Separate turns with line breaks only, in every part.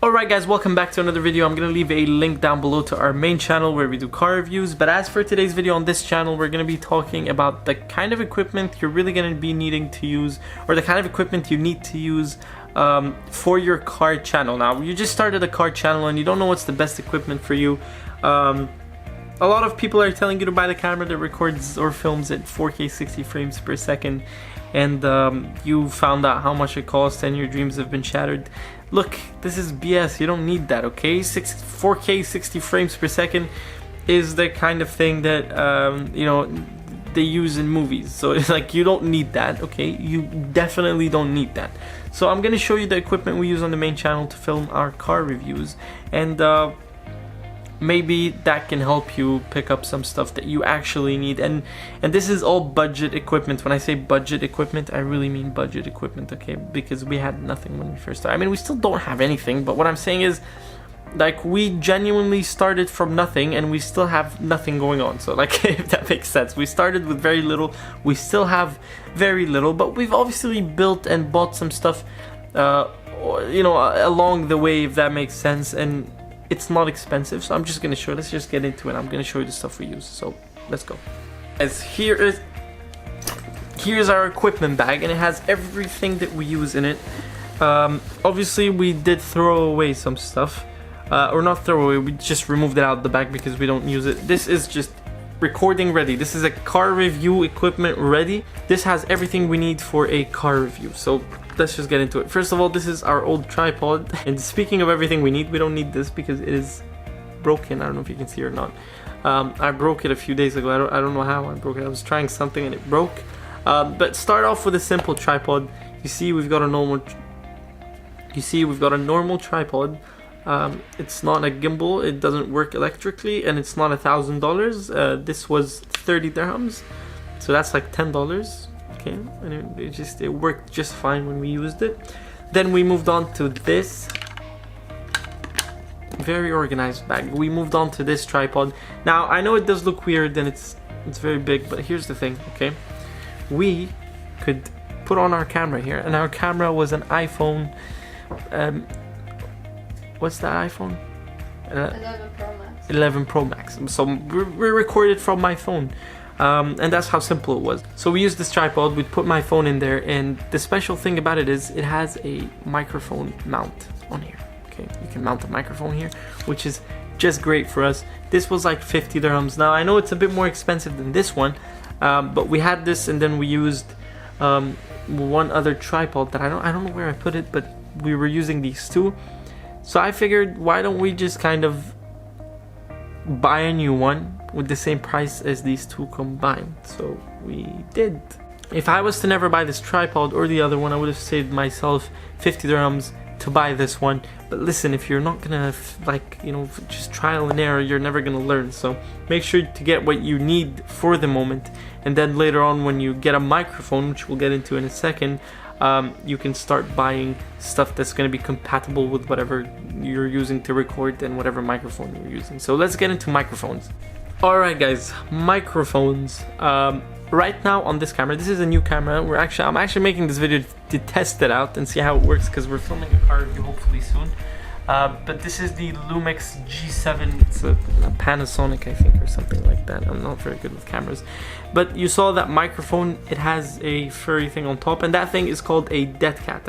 Alright guys, welcome back to another video. I'm going to leave a link down below to our main channel where we do car reviews. But as for today's video on this channel, we're going to be talking about the kind of equipment you're really going to be needing to use, or the kind of equipment you need to use for your car channel. Now, you just started a car channel and you don't know what's the best equipment for you. A lot of people are telling you to buy the camera that records or films at 4K 60 frames per second, and you found out how much it costs and your dreams have been shattered. Look, this is BS. You don't need that, okay? 4K 60 frames per second is the kind of thing that they use in movies. So it's like, you don't need that, okay? You definitely don't need that. So I'm gonna show you the equipment we use on the main channel to film our car reviews, and maybe that can help you pick up some stuff that you actually need. And this is all budget equipment. When I say budget equipment, I really mean budget equipment, okay? Because we had nothing when we first started. I mean, we still don't have anything, but what I'm saying is, like, we genuinely started from nothing and we still have nothing going on. So, like, if that makes sense, we started with very little, we still have very little, but we've obviously built and bought some stuff along the way, if that makes sense. And it's not expensive, so I'm just gonna show. Let's just get into it. I'm gonna show you the stuff we use. So let's go. As here's our equipment bag, and it has everything that we use in it. Obviously, we did throw away some stuff, or not throw away. We just removed it out of the bag because we don't use it. This is just recording ready. This is a car review equipment ready. This has everything we need for a car review. So let's just get into it. First of all, this is our old tripod. And speaking of everything we need, we don't need this because it is broken. I don't know if you can see or not. I broke it a few days ago. I don't know how I broke it. I was trying something and it broke. But start off with a simple tripod. You see we've got a normal tripod. It's not a gimbal, it doesn't work electrically, and it's not $1,000. This was 30 dirhams, so that's like $10. Okay, and it worked just fine when we used it. Then we moved on to this very organized bag. We moved on to this tripod. Now I know it does look weird and it's very big, but here's the thing, okay? We could put on our camera here, and our camera was an iPhone. What's that iPhone?
11 Pro Max.
11 Pro Max. So we recorded from my phone. And that's how simple it was. So we used this tripod, we'd put my phone in there, and the special thing about it is it has a microphone mount on here. Okay, you can mount a microphone here, which is just great for us. This was like 50 dirhams. Now I know it's a bit more expensive than this one, but we had this, and then we used one other tripod that I don't know where I put it, but we were using these two. So I figured, why don't we just kind of buy a new one with the same price as these two combined? So we did. If I was to never buy this tripod or the other one, I would have saved myself 50 dirhams to buy this one. But listen, if you're not gonna just trial and error, you're never gonna learn. So make sure to get what you need for the moment, and then later on when you get a microphone, which we'll get into in a second, you can start buying stuff that's going to be compatible with whatever you're using to record and whatever microphone you're using. So let's get into microphones. Alright guys, microphones. Right now on this camera, this is a new camera. I'm actually making this video to test it out and see how it works, because we're filming a car review hopefully soon. But this is the Lumix G7. It's a Panasonic, I think, or something like that. I'm not very good with cameras. But you saw that microphone, it has a furry thing on top, and that thing is called a dead cat,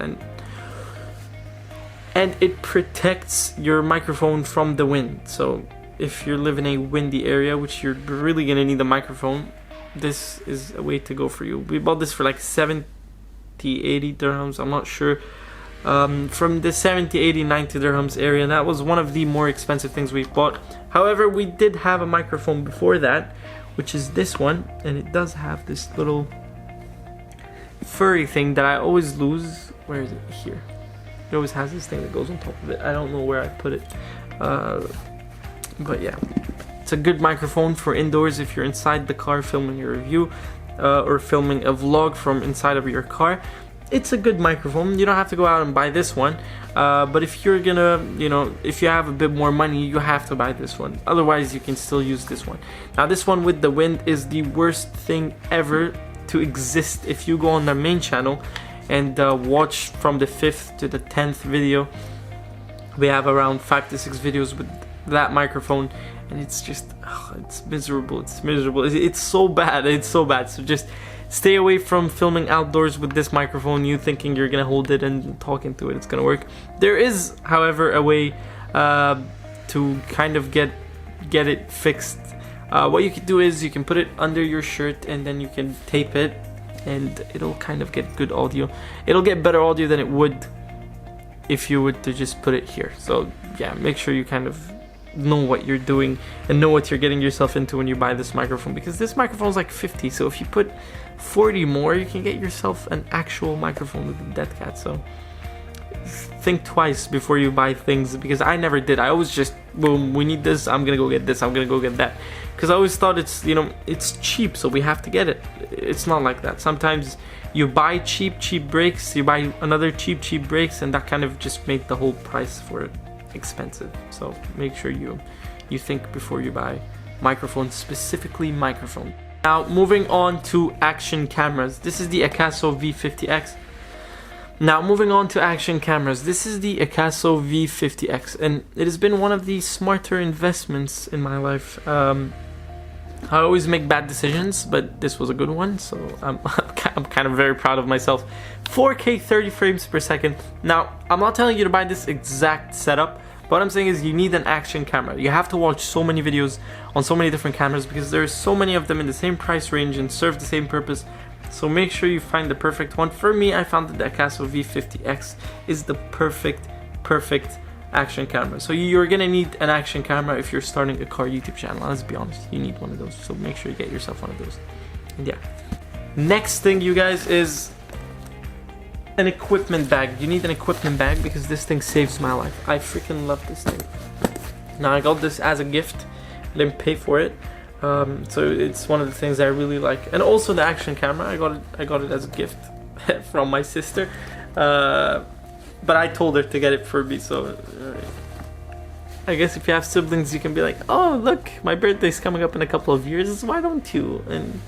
and it protects your microphone from the wind. So if you live in a windy area, which you're really gonna need a microphone, this is a way to go for you. We bought this for like 70, 80 dirhams, I'm not sure. From the 70, 80, 90 dirhams area. That was one of the more expensive things we've bought. However, we did have a microphone before that, which is this one, and it does have this little furry thing that I always lose. Where is it? Here. It always has this thing that goes on top of it. I don't know where I put it, but yeah, it's a good microphone for indoors if you're inside the car filming your review, or filming a vlog from inside of your car. It's a good microphone. You don't have to go out and buy this one, but if you're gonna, if you have a bit more money, you have to buy this one. Otherwise, you can still use this one. Now, this one with the wind is the worst thing ever to exist. If you go on the main channel and watch from the 5th to the 10th video, We have around 5 to 6 videos with that microphone, and it's just, it's miserable. It's miserable. It's so bad. It's so bad. So just stay away from filming outdoors with this microphone, you thinking you're gonna hold it and talking to it, it's gonna work. There is, however, a way to kind of get it fixed. What you can do is you can put it under your shirt and then you can tape it, and it'll kind of get good audio. It'll get better audio than it would if you were to just put it here. So yeah, make sure you kind of know what you're doing and know what you're getting yourself into when you buy this microphone, because this microphone is like 50, so if you put 40 more, you can get yourself an actual microphone with a dead cat. So think twice before you buy things, because I never did. I always just, boom, we need this, I'm gonna go get this, I'm gonna go get that, because I always thought it's, you know, it's cheap, so we have to get it. It's not like that. Sometimes you buy cheap brakes, you buy another cheap brakes, and that kind of just make the whole price for it expensive. So make sure you think before you buy microphones, specifically microphone. Now moving on to action cameras. This is the Akaso V50X. Now moving on to action cameras, this is the Akaso V50X, and it has been one of the smarter investments in my life. I always make bad decisions, but this was a good one, so I'm kind of very proud of myself. 4K 30 frames per second. Now, I'm not telling you to buy this exact setup, but what I'm saying is you need an action camera. You have to watch so many videos on so many different cameras, because there's so many of them in the same price range and serve the same purpose. So make sure you find the perfect one. For me, I found that the Akaso V50X is the perfect action camera. So you're gonna need an action camera if you're starting a car YouTube channel. Let's be honest, you need one of those. So make sure you get yourself one of those. And yeah. Next thing, you guys, is an equipment bag. You need an equipment bag because this thing saves my life. I freaking love this thing. Now I got this as a gift. I didn't pay for it. So it's one of the things I really like. And also the action camera, I got it as a gift from my sister. But I told her to get it for me, so I guess if you have siblings, you can be like, oh look, my birthday's coming up in a couple of years, why don't you? And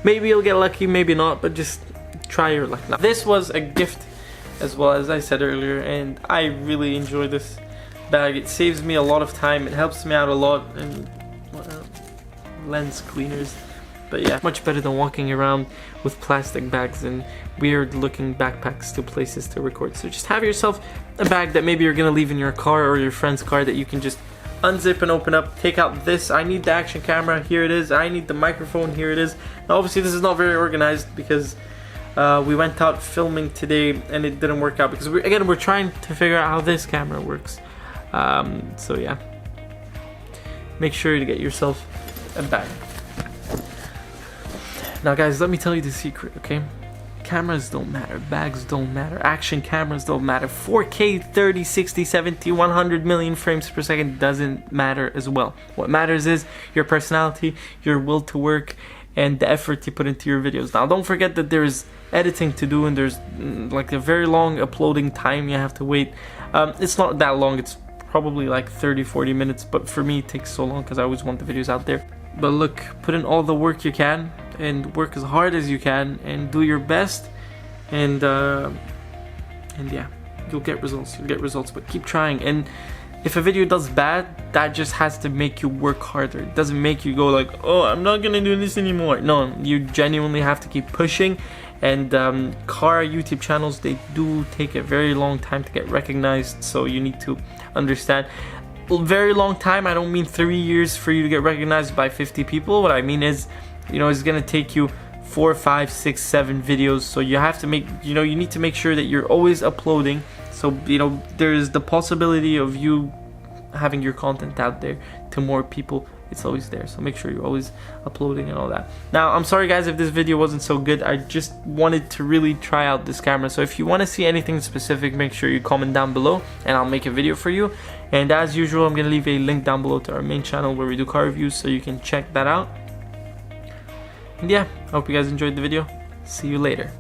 maybe you'll get lucky, maybe not, but just try your luck. Now, this was a gift as well, as I said earlier, and I really enjoy this bag. It saves me a lot of time, it helps me out a lot, and lens cleaners. But yeah, much better than walking around with plastic bags and weird looking backpacks to places to record. So just have yourself a bag that maybe you're gonna leave in your car or your friend's car that you can just unzip and open up, take out this. I need the action camera, here it is. I need the microphone, here it is. Now obviously this is not very organized because we went out filming today and it didn't work out because we're trying to figure out how this camera works. So yeah, make sure to get yourself a bag. Now guys, let me tell you the secret, okay? Cameras don't matter, bags don't matter, action cameras don't matter, 4K, 30, 60, 70, 100 million frames per second doesn't matter as well. What matters is your personality, your will to work, and the effort you put into your videos. Now don't forget that there's editing to do and there's like a very long uploading time you have to wait. It's not that long, it's probably like 30-40 minutes, but for me it takes so long because I always want the videos out there. But look, put in all the work you can and work as hard as you can and do your best, and yeah, you'll get results, but keep trying. And if a video does bad, that just has to make you work harder. It doesn't make you go like, oh, I'm not gonna do this anymore. No, you genuinely have to keep pushing. And car YouTube channels, they do take a very long time to get recognized, so you need to understand. Very long time, I don't mean 3 years for you to get recognized by 50 people. What I mean is, you know, it's gonna take you 4, 5, 6, 7 videos. So you have to make, you know, you need to make sure that you're always uploading. So, you know, there's the possibility of you having your content out there to more people. It's always there, so make sure you're always uploading and all that. Now, I'm sorry guys if this video wasn't so good. I just wanted to really try out this camera. So if you want to see anything specific, make sure you comment down below and I'll make a video for you. And as usual, I'm gonna leave a link down below to our main channel where we do car reviews, so you can check that out. And yeah, I hope you guys enjoyed the video. See you later.